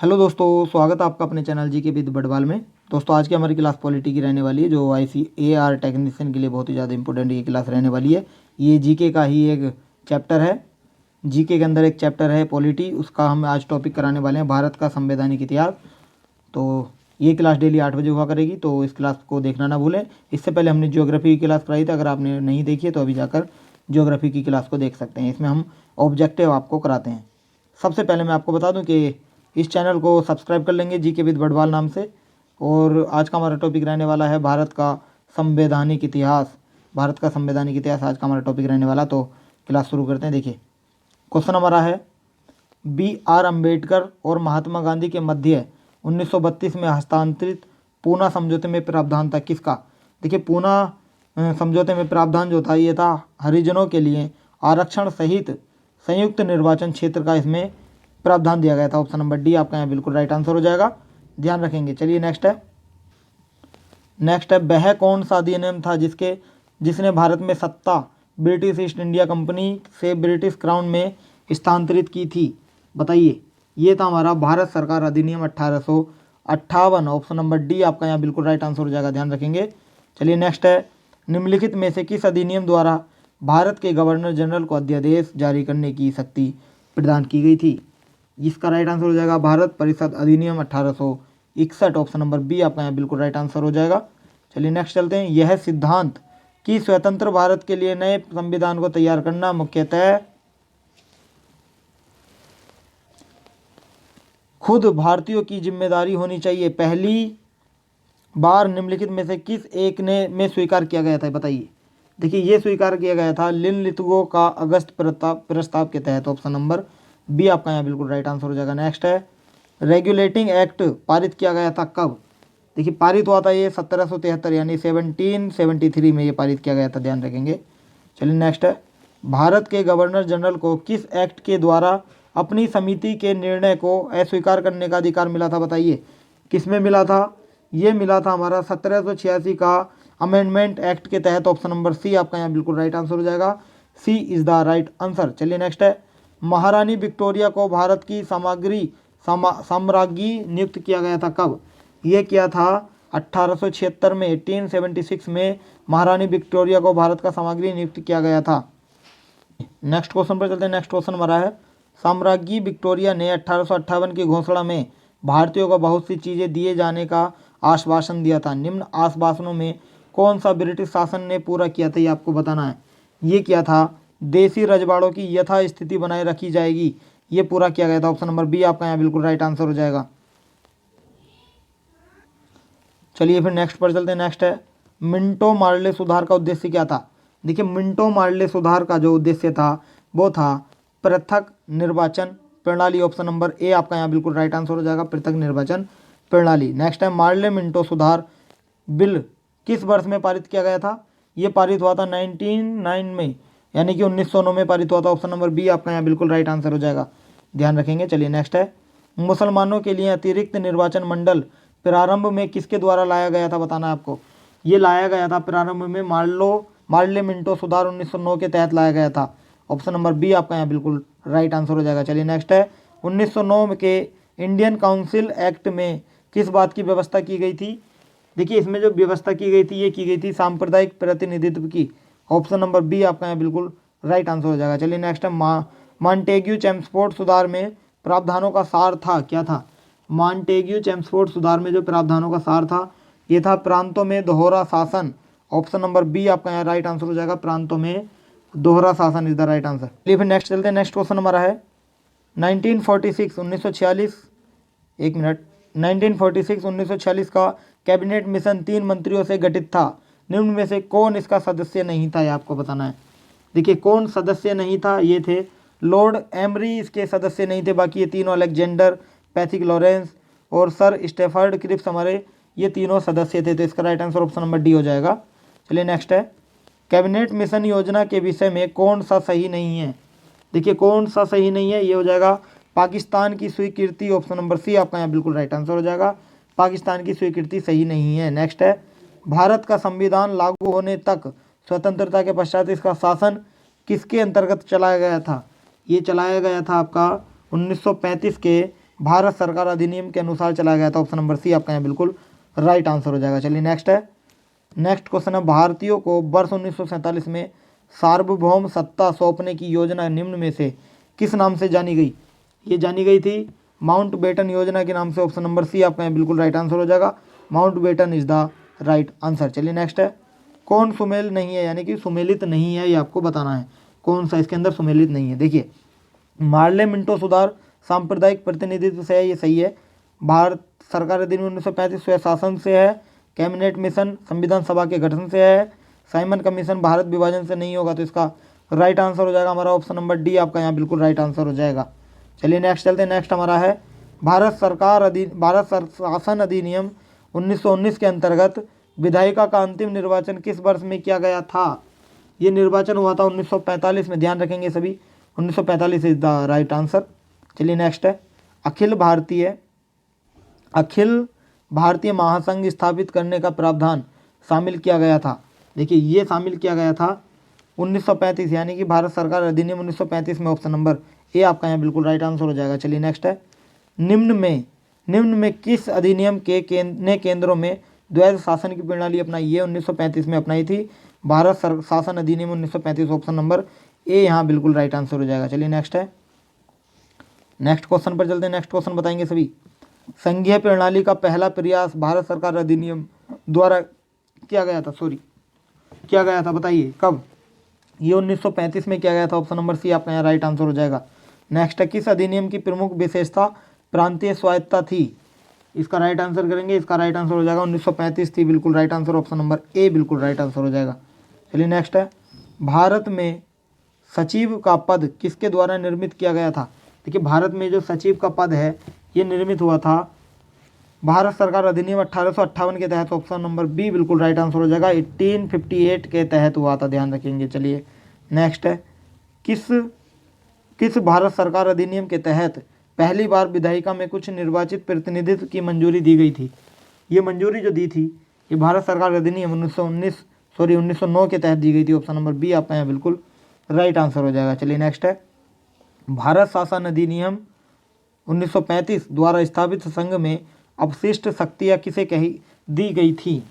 Hello दोस्तों, स्वागत है आपका अपने चैनल जी के विद बड़वाल में। दोस्तों, आज की हमारी क्लास पॉलिटी की रहने वाली है, जो ICAR टेक्नीशियन के लिए बहुत ही ज़्यादा इंपॉर्टेंट ये क्लास रहने वाली है। ये जीके का ही एक चैप्टर है। जीके के अंदर एक चैप्टर है पॉलिटी, उसका हम आज टॉपिक कराने वाले हैं भारत का संवैधानिक इतिहास। तो ये क्लास डेली 8 बजे हुआ करेगी, तो इस क्लास को देखना ना भूलें। इससे पहले हमने ज्योग्राफी की क्लास कराई थी, अगर आपने नहीं देखी है तो अभी जाकर ज्योग्राफी की क्लास को देख सकते हैं। इसमें हम ऑब्जेक्टिव आपको कराते हैं। सबसे पहले मैं आपको बता दूं कि इस चैनल को सब्सक्राइब कर लेंगे जीके विद बड़वाल नाम से। और आज का हमारा टॉपिक रहने वाला है भारत का संवैधानिक इतिहास। भारत का संवैधानिक इतिहास आज का हमारा टॉपिक रहने वाला। तो क्लास शुरू करते हैं। देखिए, क्वेश्चन हमारा है, BR अम्बेडकर और महात्मा गांधी के मध्य 1932 में हस्तांतरित पूना समझौते में प्रावधान था किसका। देखिए, पूना समझौते में प्रावधान जो था ये था हरिजनों के लिए आरक्षण सहित संयुक्त निर्वाचन क्षेत्र का इसमें प्रावधान दिया गया था। ऑप्शन नंबर डी आपका यहाँ बिल्कुल राइट आंसर हो जाएगा, ध्यान रखेंगे। चलिए नेक्स्ट है वह कौन सा अधिनियम था जिसने भारत में सत्ता ब्रिटिश ईस्ट इंडिया कंपनी से ब्रिटिश क्राउन में स्थानांतरित की थी, बताइए। ये था हमारा भारत सरकार अधिनियम 1858। ऑप्शन नंबर डी आपका यहाँ बिल्कुल राइट आंसर हो जाएगा, ध्यान रखेंगे। चलिए नेक्स्ट है, निम्नलिखित में से किस अधिनियम द्वारा भारत के गवर्नर जनरल को अध्यादेश जारी करने की शक्ति प्रदान की गई थी। इसका राइट आंसर हो जाएगा भारत परिषद अधिनियम 1861। ऑप्शन नंबर बी आपका यहाँ बिल्कुल राइट आंसर हो जाएगा। चलिए नेक्स्ट चलते हैं। यह सिद्धांत कि स्वतंत्र भारत के लिए नए संविधान को तैयार करना मुख्यतः खुद भारतीयों की जिम्मेदारी होनी चाहिए, पहली बार निम्नलिखित में से किस एक में स्वीकार किया गया था, बताइए। देखिए, ये स्वीकार किया गया था लिनलिथगो का अगस्त प्रस्ताव के तहत। ऑप्शन नंबर बी आपका यहाँ बिल्कुल राइट आंसर हो जाएगा। नेक्स्ट है, रेगुलेटिंग एक्ट पारित किया गया था कब। देखिए, पारित हुआ था ये 1773 यानी 1773 में ये पारित किया गया था, ध्यान रखेंगे। चलिए नेक्स्ट है, भारत के गवर्नर जनरल को किस एक्ट के द्वारा अपनी समिति के निर्णय को अस्वीकार करने का अधिकार मिला था, बताइए। किस में मिला था, ये मिला था हमारा 1786 का अमेंडमेंट एक्ट के तहत। ऑप्शन नंबर सी आपका यहाँ बिल्कुल राइट आंसर हो जाएगा, सी इज़ द राइट आंसर। चलिए नेक्स्ट है, महारानी विक्टोरिया को भारत की साम्राज्ञी नियुक्त किया गया था कब। ये किया था 1876 में, 1876 में महारानी विक्टोरिया को भारत का साम्राज्ञी नियुक्त किया गया था। नेक्स्ट क्वेश्चन पर चलते हैं। नेक्स्ट क्वेश्चन हमारा है, साम्राज्ञी विक्टोरिया ने 1858 की घोषणा में भारतीयों को बहुत सी चीज़ें दिए जाने का आश्वासन दिया था। निम्न आश्वासनों में कौन सा ब्रिटिश शासन ने पूरा किया था, ये आपको बताना है। ये किया था देसी रजवाड़ों की यथास्थिति बनाए रखी जाएगी, ये पूरा किया गया था। ऑप्शन नंबर बी आपका यहाँ बिल्कुल राइट आंसर हो जाएगा। चलिए फिर नेक्स्ट पर चलते हैं। नेक्स्ट है, मिंटो मार्ले सुधार का उद्देश्य क्या था। देखिए, मिंटो मार्ले सुधार का जो उद्देश्य था वो था पृथक निर्वाचन प्रणाली। ऑप्शन नंबर ए आपका यहाँ बिल्कुल राइट आंसर हो जाएगा, पृथक निर्वाचन प्रणाली। नेक्स्ट है, मार्ले मिंटो सुधार बिल किस वर्ष में पारित किया गया था। ये पारित हुआ था 1909 में, यानी कि 1909 में पारित हुआ था। ऑप्शन नंबर बी आपका यहाँ बिल्कुल राइट आंसर हो जाएगा, ध्यान रखेंगे। चलिए नेक्स्ट है, मुसलमानों के लिए अतिरिक्त निर्वाचन मंडल प्रारंभ में किसके द्वारा लाया गया था, बताना है आपको। ये लाया गया था प्रारंभ में मार्ले मिंटो सुधार 1909 के तहत लाया गया था। ऑप्शन नंबर बी आपका यहाँ बिल्कुल राइट आंसर हो जाएगा। चलिए नेक्स्ट है, 1909 के इंडियन काउंसिल एक्ट में किस बात की व्यवस्था की गई थी। देखिए, इसमें जो व्यवस्था की गई थी ये की गई थी सांप्रदायिक प्रतिनिधित्व की। ऑप्शन नंबर बी आपका यहाँ बिल्कुल राइट आंसर हो जाएगा। चलिए नेक्स्ट है, मॉन्टेग्यू चेम्सफोर्ड सुधार में प्रावधानों का सार था, क्या था। मॉन्टेग्यू चेम्सफोर्ड सुधार में जो प्रावधानों का सार था ये था प्रांतों में दोहरा शासन। ऑप्शन नंबर बी आपका यहाँ राइट आंसर हो जाएगा, प्रांतों में दोहरा शासन इज द राइट आंसर। चलिए फिर नेक्स्ट चलते हैं। नेक्स्ट क्वेश्चन हमारा है 1946 एक मिनट 1946 का कैबिनेट मिशन 3 मंत्रियों से गठित था। निम्न में से कौन इसका सदस्य नहीं था, ये आपको बताना है। देखिए, कौन सदस्य नहीं था, ये थे लॉर्ड एमरी इसके सदस्य नहीं थे, बाकी ये तीनों अलेक्जेंडर पैथिक लॉरेंस और सर स्टेफर्ड क्रिप्स हमारे ये तीनों सदस्य थे। तो इसका right answer option number D हो जाएगा। चलिए नेक्स्ट है, कैबिनेट मिशन योजना के विषय में कौन सा सही नहीं है। देखिए, कौन सा सही नहीं है, ये हो जाएगा पाकिस्तान की स्वीकृति। ऑप्शन नंबर सी आपका यहाँ बिल्कुल राइट आंसर हो जाएगा, पाकिस्तान की स्वीकृति सही नहीं है। नेक्स्ट है, भारत का संविधान लागू होने तक स्वतंत्रता के पश्चात इसका शासन किसके अंतर्गत चलाया गया था। ये चलाया गया था आपका 1935 के भारत सरकार अधिनियम के अनुसार चलाया गया था। ऑप्शन नंबर सी आपका यहाँ बिल्कुल राइट आंसर हो जाएगा। चलिए नेक्स्ट है, नेक्स्ट क्वेश्चन है, भारतीयों को वर्ष 1947 में सार्वभौम सत्ता सौंपने की योजना निम्न में से किस नाम से जानी गई? ये जानी गई थी माउंट बेटन योजना के नाम से। ऑप्शन नंबर सी आपका यहाँ बिल्कुल राइट आंसर हो जाएगा। Mountbatten is the right answer. चलिए नेक्स्ट है, कौन सुमेल नहीं है, यानी कि सुमेलित नहीं है, ये आपको बताना है कौन सा इसके अंदर सुमेलित नहीं है। देखिए, मार्ले मिंटो सुधार सांप्रदायिक प्रतिनिधित्व से है, ये सही है। भारत सरकार अधिनियम 1935 स्वशासन से है। कैबिनेट मिशन संविधान सभा के गठन से है। साइमन कमीशन भारत विभाजन से नहीं होगा, तो इसका राइट आंसर हो जाएगा हमारा ऑप्शन नंबर डी आपका यहाँ बिल्कुल राइट आंसर हो जाएगा। चलिए नेक्स्ट चलते हैं। नेक्स्ट हमारा है, भारत शासन अधिनियम 1919 के अंतर्गत विधायिका का अंतिम निर्वाचन किस वर्ष में किया गया था? ये निर्वाचन हुआ था 1945 में, ध्यान रखेंगे सभी, 1945 इज द राइट आंसर। चलिए नेक्स्ट है, अखिल भारतीय महासंघ स्थापित करने का प्रावधान शामिल किया गया था। देखिए, ये शामिल किया गया था 1935, यानी कि भारत सरकार अधिनियम 1935 में। ऑप्शन नंबर ए आपका यहाँ बिल्कुल राइट आंसर हो जाएगा। चलिए नेक्स्ट है, निम्न में किस अधिनियम के केंद्रों में द्वैध शासन की प्रणाली अपनाई? ये 1935 में अपनाई थी, भारत शासन अधिनियम 1935। ऑप्शन नंबर ए यहाँ बिल्कुल राइट आंसर हो जाएगा। चलिए नेक्स्ट है, नेक्स्ट क्वेश्चन पर चलते हैं। नेक्स्ट क्वेश्चन बताएंगे सभी, संघीय प्रणाली का पहला प्रयास भारत सरकार अधिनियम द्वारा किया गया था, बताइए कब? ये 1935 में किया गया था। ऑप्शन नंबर सी आपका यहाँ राइट आंसर हो जाएगा। नेक्स्ट है, किस अधिनियम की प्रमुख विशेषता प्रांतीय स्वायत्तता थी? इसका राइट आंसर करेंगे, इसका राइट आंसर हो जाएगा 1935 थी, बिल्कुल right answer. Option number A बिल्कुल राइट आंसर हो जाएगा। चलिए नेक्स्ट है, भारत में सचिव का पद किसके द्वारा निर्मित किया गया था? देखिए, भारत में जो सचिव का पद है ये निर्मित हुआ था भारत सरकार अधिनियम 1858 के तहत। ऑप्शन नंबर बी बिल्कुल राइट आंसर हो जाएगा, 1858 के तहत हुआ था, ध्यान रखेंगे। चलिए नेक्स्ट है, किस भारत सरकार अधिनियम के तहत पहली बार विधायिका में कुछ निर्वाचित प्रतिनिधित्व की मंजूरी दी गई थी? ये मंजूरी जो दी थी ये भारत सरकार अधिनियम 1909 के तहत दी गई थी। ऑप्शन नंबर बी आपका यहाँ बिल्कुल राइट आंसर हो जाएगा। चलिए नेक्स्ट है, भारत शासन अधिनियम 1935 द्वारा स्थापित संघ में अपशिष्ट शक्तियाँ किसे दी गई थी?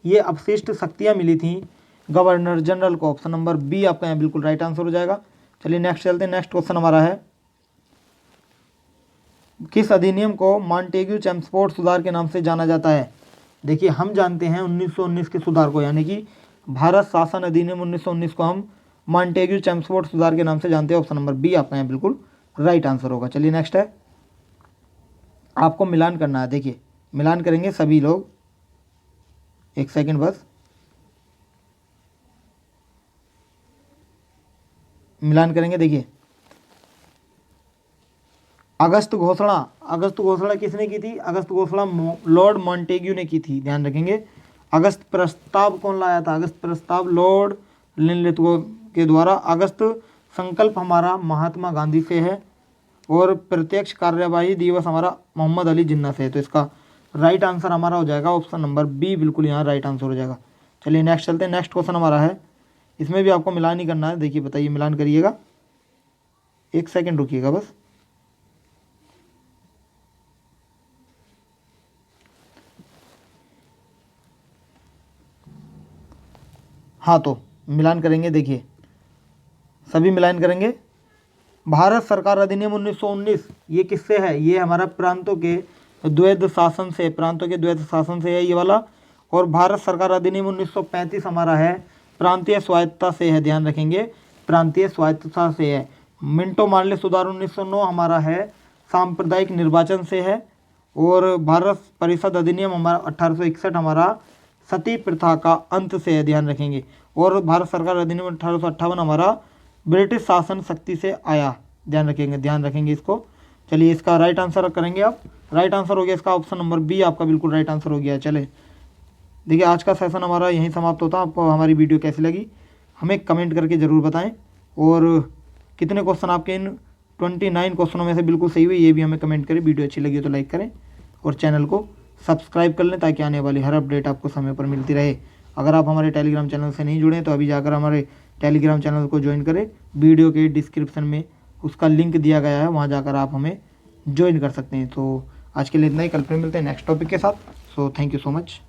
ये अपशिष्ट शक्तियाँ मिली थी गवर्नर जनरल को। ऑप्शन नंबर बी आपका यहाँ बिल्कुल राइट आंसर हो जाएगा। चलिए नेक्स्ट चलते हैं। नेक्स्ट क्वेश्चन हमारा है, किस अधिनियम को मॉन्टेग्यू चेम्सफोर्ड सुधार के नाम से जाना जाता है? देखिए, हम जानते हैं 1919 के सुधार को, यानी कि भारत शासन अधिनियम 1919 को हम मॉन्टेग्यू चेम्सफोर्ड सुधार के नाम से जानते हैं। ऑप्शन नंबर बी आपका यहाँ बिल्कुल राइट आंसर होगा। चलिए नेक्स्ट है, आपको मिलान करना है। देखिए, मिलान करेंगे सभी लोग, एक सेकंड बस, मिलान करेंगे। देखिए, अगस्त घोषणा किसने की थी? अगस्त घोषणा लॉर्ड मॉन्टेग्यू ने की थी, ध्यान रखेंगे। अगस्त प्रस्ताव कौन लाया था? अगस्त प्रस्ताव लॉर्ड लिनलिथगो के द्वारा। अगस्त संकल्प हमारा महात्मा गांधी से है और प्रत्यक्ष कार्यवाही दिवस हमारा मोहम्मद अली जिन्ना से है। तो इसका राइट आंसर हमारा हो जाएगा ऑप्शन नंबर बी, बिल्कुल यहाँ राइट आंसर हो जाएगा। चलिए नेक्स्ट चलते हैं। नेक्स्ट क्वेश्चन हमारा है, इसमें भी आपको मिलान ही करना है। देखिए, बताइए, मिलान करिएगा, एक सेकंड रुकिएगा बस। हाँ, तो मिलान करेंगे। देखिए, सभी मिलान करेंगे। भारत सरकार अधिनियम 1919 ये किससे है? ये हमारा प्रांतों के द्वैध शासन से है ये वाला। और भारत सरकार अधिनियम 1935 हमारा है प्रांतीय स्वायत्तता से है, ध्यान रखेंगे, प्रांतीय स्वायत्तता से है। मिंटो मार्ले सुधार 1909 हमारा है सांप्रदायिक निर्वाचन से है। और भारत परिषद अधिनियम हमारा 1861 हमारा सती प्रथा का अंत से है, ध्यान रखेंगे। और भारत सरकार अधिनियम 1858 हमारा ब्रिटिश शासन शक्ति से आया, ध्यान रखेंगे इसको। चलिए, इसका राइट आंसर करेंगे आप। राइट आंसर हो गया इसका ऑप्शन नंबर बी आपका बिल्कुल राइट आंसर हो गया। चले, देखिए, आज का सेशन हमारा यहीं समाप्त होता है। आपको हमारी वीडियो कैसी लगी हमें कमेंट करके ज़रूर बताएं। और कितने क्वेश्चन आपके इन 29 क्वेश्चनों में से बिल्कुल सही हुए ये भी हमें कमेंट करें। वीडियो अच्छी लगी तो लाइक करें और चैनल को सब्सक्राइब कर लें ताकि आने वाली हर अपडेट आपको समय पर मिलती रहे। अगर आप हमारे टेलीग्राम चैनल से नहीं जुड़े तो अभी जाकर हमारे टेलीग्राम चैनल को ज्वाइन करें। वीडियो के डिस्क्रिप्शन में उसका लिंक दिया गया है, वहाँ जाकर आप हमें ज्वाइन कर सकते हैं। तो आज के लिए इतना ही, कल फिर मिलते हैं नेक्स्ट टॉपिक के साथ। So thank you so much.